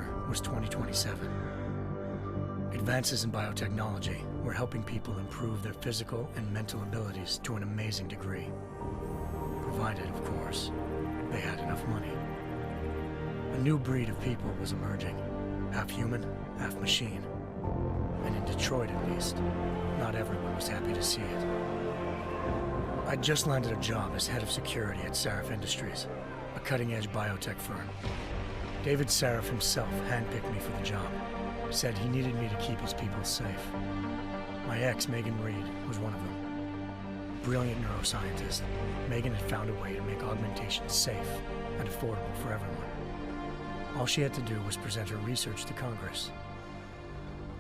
year was 2027. Advances in biotechnology were helping people improve their physical and mental abilities to an amazing degree. Provided, of course, they had enough money. A new breed of people was emerging, half human, half machine. And in Detroit, at least, not everyone was happy to see it. I'd just landed a job as head of security at Sarif Industries, a cutting-edge biotech firm. David Sarif himself handpicked me for the job, said he needed me to keep his people safe. My ex, Megan Reed, was one of them. Brilliant neuroscientist, Megan had found a way to make augmentation safe and affordable for everyone. All she had to do was present her research to Congress.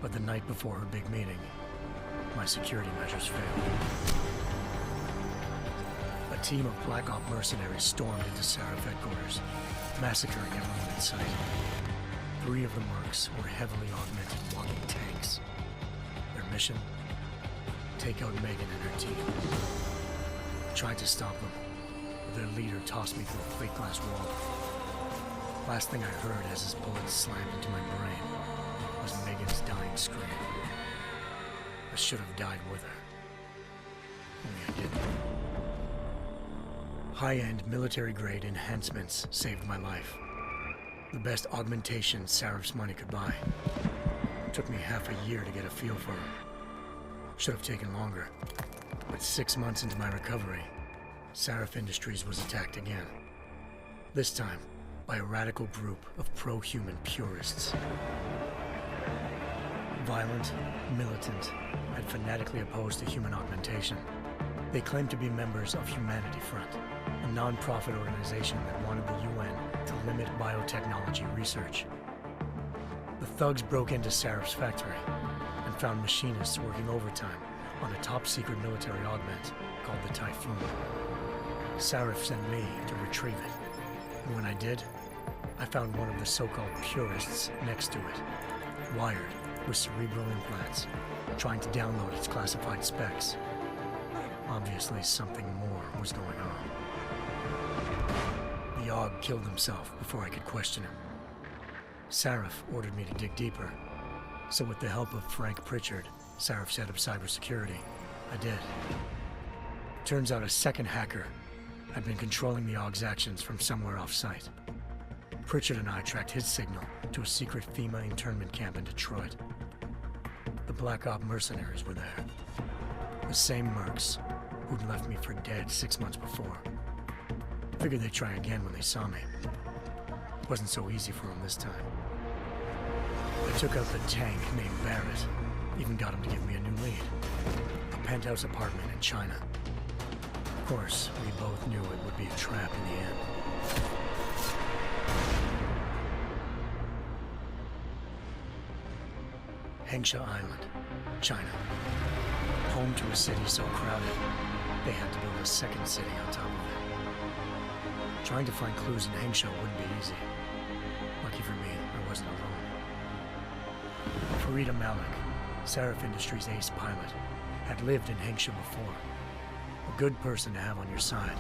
But the night before her big meeting, my security measures failed. A team of Black Op mercenaries stormed into Sarif headquarters, massacring everyone in sight. 3 of the mercs were heavily augmented walking tanks. Their mission? Take out Megan and her team. I tried to stop them, but their leader tossed me through a plate glass wall. Last thing I heard as his bullets slammed into my brain was Megan's dying scream. I should have died with her. Only I didn't. High-end military-grade enhancements saved my life. The best augmentation Sarif's money could buy. It took me half a year to get a feel for her. Should have taken longer. But 6 months into my recovery, Sarif Industries was attacked again. This time, by a radical group of pro-human purists. Violent, militant, and fanatically opposed to human augmentation. They claimed to be members of Humanity Front, a non-profit organization that wanted the UN to limit biotechnology research. The thugs broke into Sarif's factory and found machinists working overtime on a top-secret military augment called the Typhoon. Sarif sent me to retrieve it. And when I did, I found one of the so-called purists next to it, wired with cerebral implants, trying to download its classified specs. Obviously, something more was going on. The AUG killed himself before I could question him. Sarif ordered me to dig deeper, so with the help of Frank Pritchard, Sarif's head of cybersecurity, I did. Turns out a second hacker had been controlling the AUG's actions from somewhere off-site. Pritchard and I tracked his signal to a secret FEMA internment camp in Detroit. The Black Op mercenaries were there. The same mercs who'd left me for dead 6 months before. Figured they'd try again when they saw me. Wasn't so easy for them this time. I took out the tank named Barrett, even got him to give me a new lead. A penthouse apartment in China. Of course, we both knew it would be a trap in the end. Hengsha Island, China. Home to a city so crowded, they had to build a second city on top of it. Trying to find clues in Hengsha wouldn't be easy. Lucky for me, I wasn't alone. Farida Malik, Sarif Industries' ace pilot, had lived in Hengsha before. A good person to have on your side.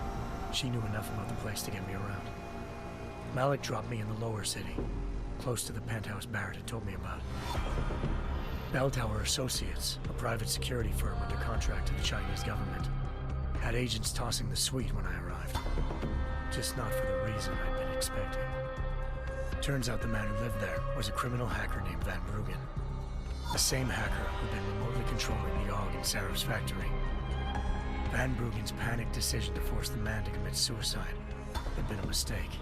She knew enough about the place to get me around. Malik dropped me in the lower city, close to the penthouse Barrett had told me about. Bell Tower Associates, a private security firm under contract to the Chinese government, had agents tossing the suite when I arrived. Just not for the reason I'd been expecting. Turns out the man who lived there was a criminal hacker named Van Bruggen. The same hacker who'd been remotely controlling the AUG in Sarif's factory. Van Bruggen's panicked decision to force the man to commit suicide had been a mistake.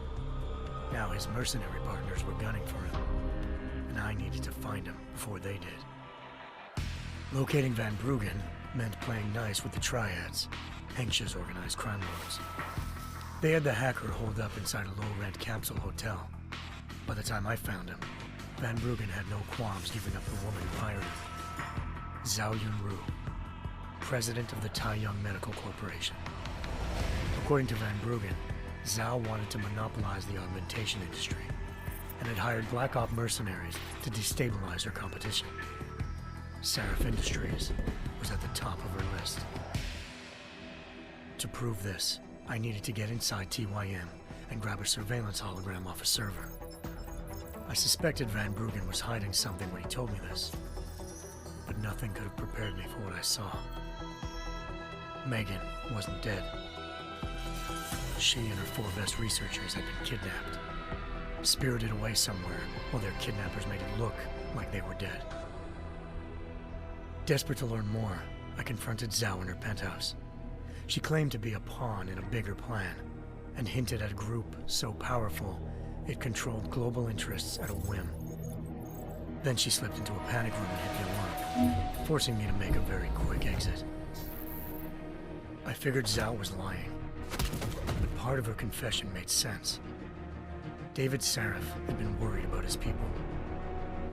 Now his mercenary partners were gunning for him, and I needed to find him before they did. Locating Van Bruggen meant playing nice with the Triads, Hengsha's organized crime lords. They had the hacker holed up inside a low-rent capsule hotel. By the time I found him, Van Bruggen had no qualms giving up the woman who hired him. Zhao Yunru, president of the Taiyang Medical Corporation. According to Van Bruggen, Zhao wanted to monopolize the augmentation industry and had hired Black Op mercenaries to destabilize her competition. Sarif Industries was at the top of her list. To prove this, I needed to get inside TYM and grab a surveillance hologram off a server. I suspected Van Bruggen was hiding something when he told me this, but nothing could have prepared me for what I saw. Megan wasn't dead. She and her 4 best researchers had been kidnapped, spirited away somewhere while their kidnappers made it look like they were dead. Desperate to learn more, I confronted Zhao in her penthouse. She claimed to be a pawn in a bigger plan, and hinted at a group so powerful it controlled global interests at a whim. Then she slipped into a panic room and hit the alarm, forcing me to make a very quick exit. I figured Zhao was lying, but part of her confession made sense. David Sarif had been worried about his people.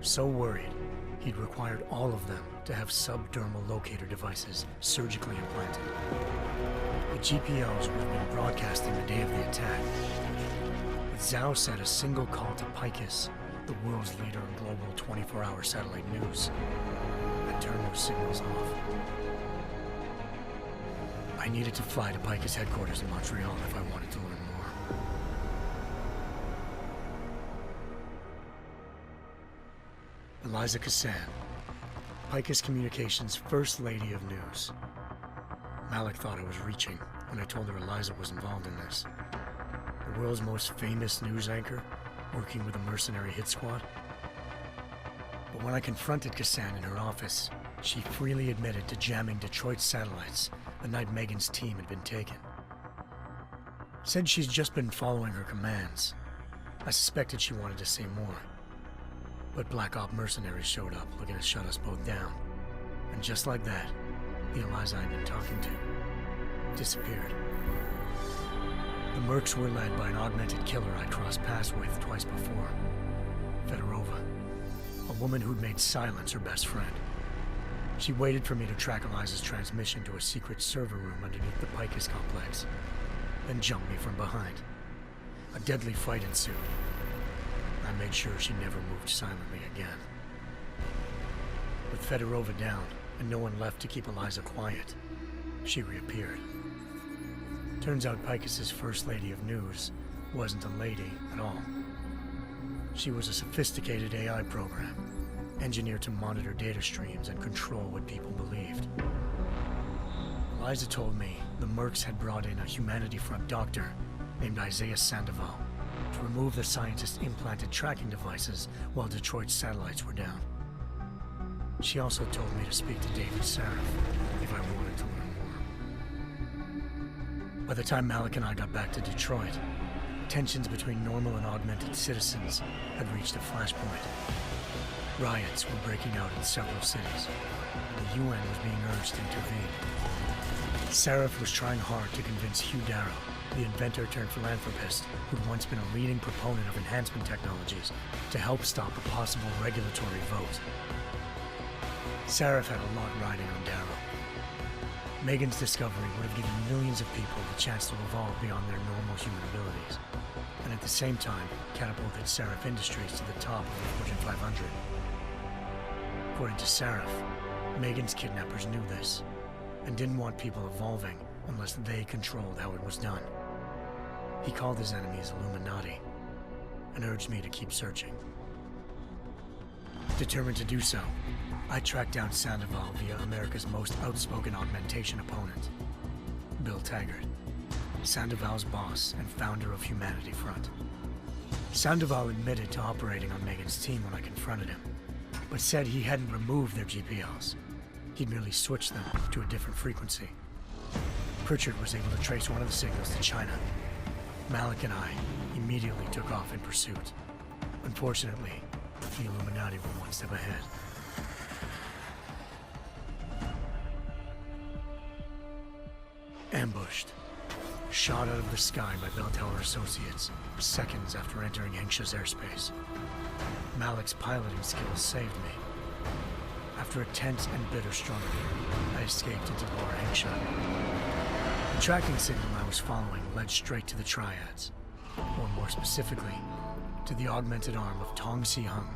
So worried, he'd required all of them to have subdermal locator devices surgically implanted. The GPLs would have been broadcasting the day of the attack. But Zhao said a single call to Picus, the world's leader in global 24-hour satellite news, had turned those signals off. I needed to fly to Picus headquarters in Montreal if I wanted to learn more. Eliza Cassan, Picus Communications' First Lady of News. Malik thought I was reaching when I told her Eliza was involved in this. The world's most famous news anchor, working with a mercenary hit squad. But when I confronted Cassan in her office, she freely admitted to jamming Detroit's satellites the night Megan's team had been taken. Said she's just been following her commands. I suspected she wanted to say more. But Black Op mercenaries showed up looking to shut us both down. And just like that, the Eliza I'd been talking to disappeared. The Mercs were led by an augmented killer I'd crossed paths with twice before, Fedorova, a woman who'd made silence her best friend. She waited for me to track Eliza's transmission to a secret server room underneath the Picus complex, then jumped me from behind. A deadly fight ensued. I made sure she never moved silently again. With Fedorova down, and no one left to keep Eliza quiet, she reappeared. Turns out Picus's First Lady of News wasn't a lady at all. She was a sophisticated AI program, engineered to monitor data streams and control what people believed. Eliza told me the Mercs had brought in a Humanity Front doctor named Isaiah Sandoval to remove the scientist's implanted tracking devices while Detroit's satellites were down. She also told me to speak to David Sarif if I wanted to learn more. By the time Malik and I got back to Detroit, tensions between normal and augmented citizens had reached a flashpoint. Riots were breaking out in several cities, and the UN was being urged to intervene. Sarif was trying hard to convince Hugh Darrow, the inventor-turned-philanthropist who'd once been a leading proponent of enhancement technologies, to help stop a possible regulatory vote. Sarif had a lot riding on Darrow. Megan's discovery would have given millions of people the chance to evolve beyond their normal human abilities, and at the same time catapulted Sarif Industries to the top of the Fortune 500. According to Sarif, Megan's kidnappers knew this, and didn't want people evolving unless they controlled how it was done. He called his enemies Illuminati, and urged me to keep searching. Determined to do so, I tracked down Sandoval via America's most outspoken augmentation opponent, Bill Taggart, Sandoval's boss and founder of Humanity Front. Sandoval admitted to operating on Megan's team when I confronted him, but said he hadn't removed their GPLs. He'd merely switched them to a different frequency. Pritchard was able to trace one of the signals to China. Malik and I immediately took off in pursuit. Unfortunately, the Illuminati were one step ahead. Ambushed. Shot out of the sky by Bell Tower Associates seconds after entering Hengsha's airspace. Malik's piloting skills saved me. After a tense and bitter struggle, I escaped into Lower Hengsha. The tracking signal I was following led straight to the Triads, or more specifically, to the augmented arm of Tong Si-hung,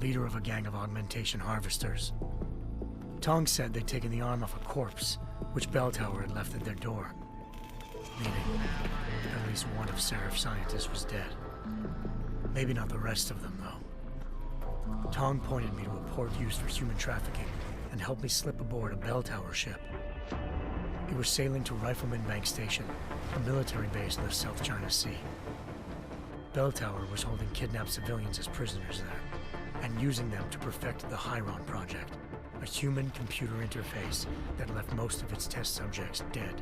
leader of a gang of augmentation harvesters. Tong said they'd taken the arm off a corpse, which Bell Tower had left at their door, meaning at least one of Sarif's scientists was dead. Maybe not the rest of them, though. Tong pointed me to a port used for human trafficking and helped me slip aboard a bell tower ship. It was sailing to Rifleman Bank Station, a military base in the South China Sea. Bell Tower was holding kidnapped civilians as prisoners there, and using them to perfect the Hyron Project, a human-computer interface that left most of its test subjects dead.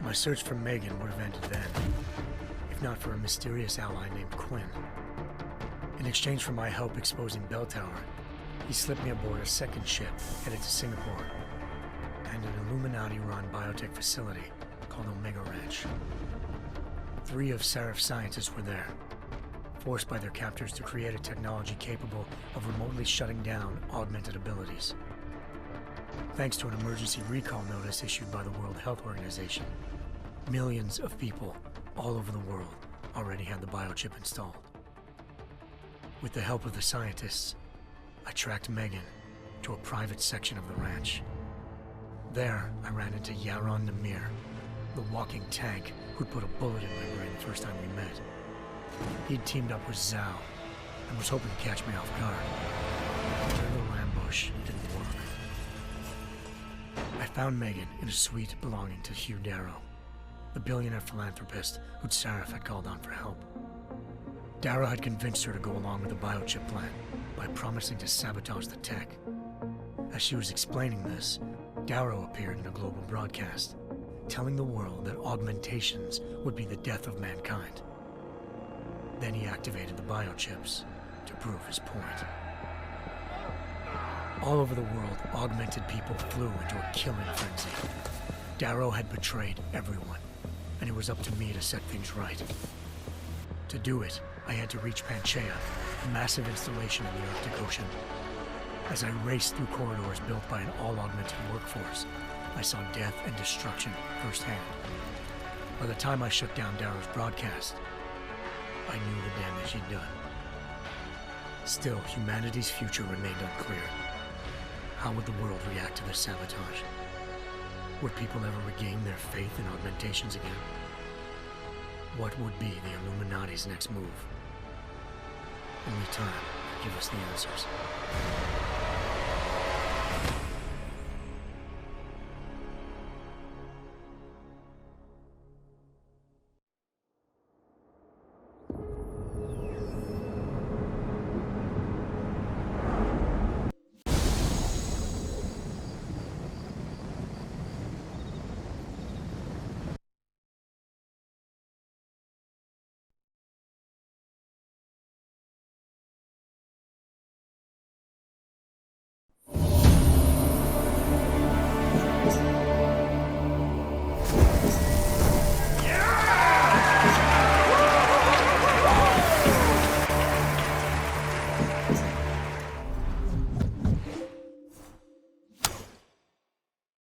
My search for Megan would have ended then, if not for a mysterious ally named Quinn. In exchange for my help exposing Bell Tower, he slipped me aboard a second ship headed to Singapore and an Illuminati-run biotech facility called Omega Ranch. 3 of Serif's scientists were there, forced by their captors to create a technology capable of remotely shutting down augmented abilities. Thanks to an emergency recall notice issued by the World Health Organization, millions of people all over the world already had the biochip installed. With the help of the scientists, I tracked Megan to a private section of the ranch. There, I ran into Yaron Namir, the walking tank who'd put a bullet in my brain the first time we met. He'd teamed up with Zhao and was hoping to catch me off guard. But their little ambush didn't work. I found Megan in a suite belonging to Hugh Darrow, the billionaire philanthropist who'd Serif had called on for help. Darrow had convinced her to go along with the biochip plan by promising to sabotage the tech. As she was explaining this, Darrow appeared in a global broadcast, telling the world that augmentations would be the death of mankind. Then he activated the biochips to prove his point. All over the world, augmented people flew into a killing frenzy. Darrow had betrayed everyone, and it was up to me to set things right. To do it, I had to reach Panchaea, a massive installation in the Arctic Ocean. As I raced through corridors built by an all-augmented workforce, I saw death and destruction firsthand. By the time I shut down Darrow's broadcast, I knew the damage he'd done. Still, humanity's future remained unclear. How would the world react to this sabotage? Would people ever regain their faith in augmentations again? What would be the Illuminati's next move? Only time could give us the answers.